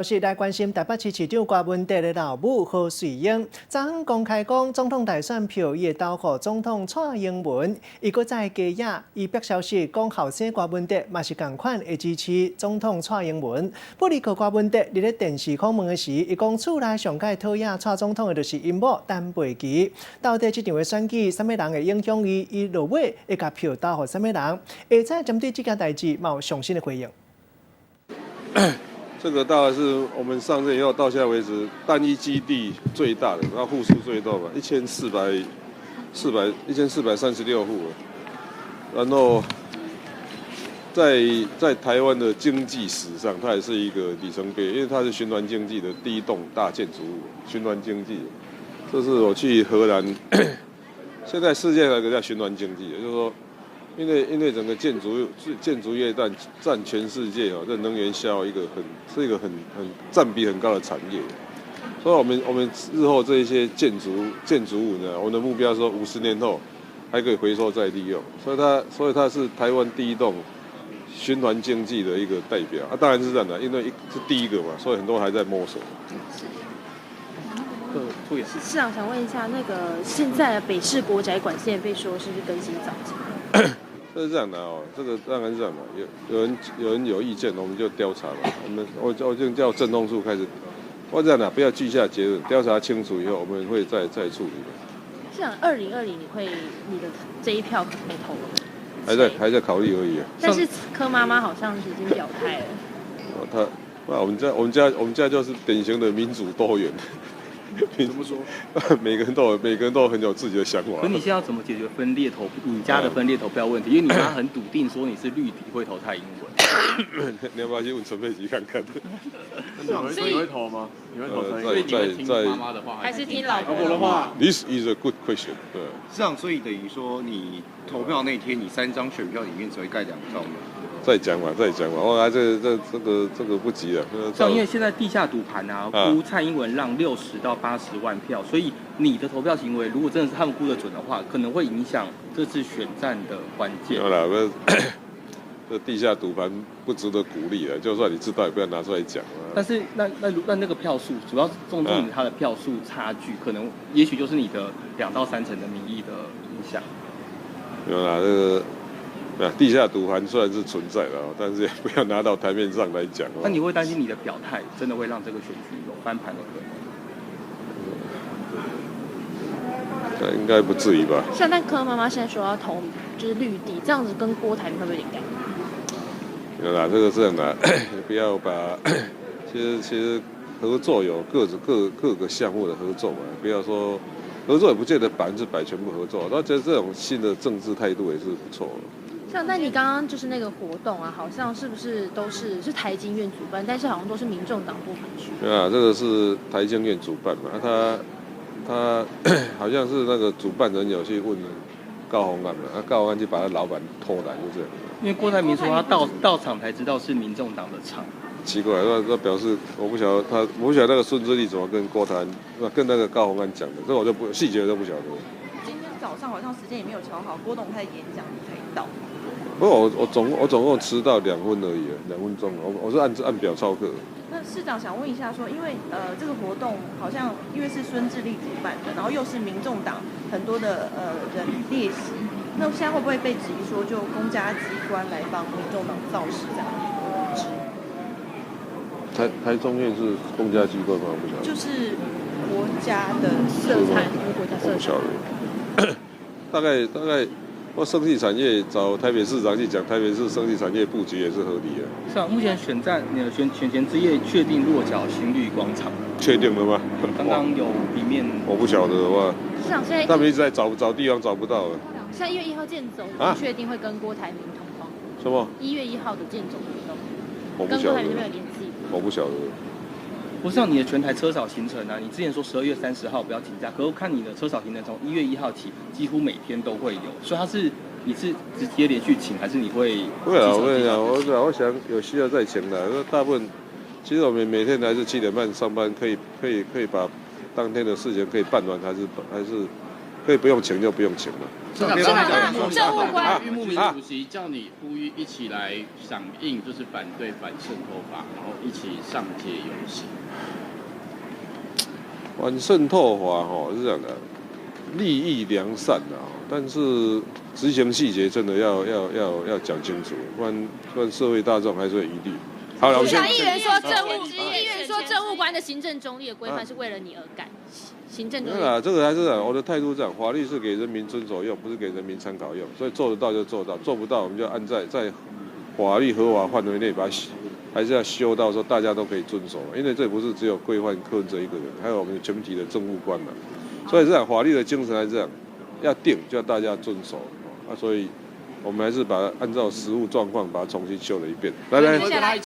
是来关心台北市市长郭文哲的老母何水英，昨昏公开讲，总统大选票伊会投给总统蔡英文。伊搁再加野，伊别消息讲，后生郭文哲嘛是同款会支持总统蔡英文。不离靠郭文哲，伫咧电视访问的时，伊讲厝内上届讨厌蔡总统的就是因某陈培琪。到底这场的选举，什么人会影响伊？伊落尾会甲票投给什么人？下再针对这件代志，嘛有详细的回应。这个大概是我们上任以后到现在为止单一基地最大的，然后户数最多吧，1436户，然后在台湾的经济史上，它也是一个里程碑，因为它是循环经济的第一栋大建筑物，循环经济。这是我去荷兰，现在世界有一个叫循环经济，就是说。因为整个建筑业占全世界这能源消耗是一个很占比很高的产业，所以我们日后这一些建筑物呢，我们的目标说50年后还可以回收再利用，所以它是台湾第一栋循环经济的一个代表当然是这样的，因为是第一个嘛，所以很多人还在摸索。市长想问一下，那个现在的北市国宅管线被说是不是更新早期？这是这样的这个当然是这样的，有人有意见，我们就调查嘛。我就叫政风处开始，我这样的不要记下结论，调查清楚以后，我们会再处理的。市长2020你的这一票可以投了？还在考虑而已但是柯妈妈好像已经表态了。我们家就是典型的民主多元。怎么说？每个人都很有自己的想法。可你现在要怎么解决分裂投？你家的分裂投票问题？因为你妈很笃定说你是绿底会投蔡英文。你要不要去问陈佩琪看看？所以你会投吗？你会投蔡英文？所以你会听妈妈的话，还是听老婆的话 ？This is a good question。对。市长，所以等于说你投票那天，你3张选票里面只会盖2张吗？再讲嘛。哇，这个不急了。像因为现在地下赌盘估蔡英文让60到80万票，所以你的投票行为，如果真的是他们估得准的话，可能会影响这次选战的关键。好了，这地下赌盘不值得鼓励了，就算你知道，也不要拿出来讲。但是那个票数，主要重于它的票数差距，可能也许就是你的2到3成的民意的影响。有啦，地下赌盘虽然是存在的，但是也不要拿到台面上来讲。那你会担心你的表态真的会让这个选举有翻盘的可能？应该不至于吧。像但柯妈妈现在说要投就是绿地，这样子跟郭台铭会不会有点尴尬？有啦，这个是很难，不要把其实合作有各个项目的合作嘛，不要说合作也不见得100%全部合作，我觉得这种新的政治态度也是不错的。像但你刚刚就是那个活动好像是不是都是台经院主办，但是好像都是民众党部门去。对啊，这个是台经院主办嘛，他好像是那个主办人有去问高虹安嘛，高虹安就把他老板拖来，就这样。因为郭台铭说他到场才知道是民众党的场。奇怪，那表示我不晓得那个孙志立怎么跟跟那个高虹安讲的，这我就细节都不晓得。今天早上好像时间也没有调好，郭董他的演讲才到。不过我总共迟到2分而已，2分钟，我是按表操课。那市长想问一下说，因为这个活动好像因为是孙志立主办的，然后又是民众党很多的人列席，那现在会不会被质疑说就公家机关来帮民众党造势这样的一个台中院是公家机关吗？我不晓得。就是国家的色彩，国家色彩。我不晓得。大概。生技产业找台北市长去讲台北市生技产业布局也是合理的。是啊，目前选前之夜确定落脚新绿广场。确定了吗？刚刚有一面。我不晓得的话。市长现在他们一直在找地方找不到了。现在1月1号建总确定会跟郭台铭同框。什么？1月1号的建总活动。我不晓得。跟郭台铭这边有联系。我不晓得。不是你的全台车少行程你之前说12月30号不要停假，可是我看你的车少行程从1月1号起，几乎每天都会有，所以你是直接连续请，还是你会？会啊，我跟你讲，我想有需要再请的。大部分其实我们每天还是7点半上班，可以把当天的事情可以办完，还是可以不用请就不用请了。市长，政务官玉木明主席叫你呼吁一起来响应，就是反对反渗透法，然后一起上街游行。反渗透法是这样的，利益良善但是执行细节真的要讲清楚，不然社会大众还是会疑虑。好了，我先。议员说政务官的行政中立的规范是为了你而改，行政中立。这个还是我的态度这样，法律是给人民遵守用，不是给人民参考用，所以做得到就做到，做不到我们就按在法律合法范围内把它还是要修到说大家都可以遵守，因为这不是只有规范柯文哲一个人，还有我们全体的政务官所以这样法律的精神还是这样，要定就要大家遵守所以我们还是把它按照实务状况把它重新修了一遍。来。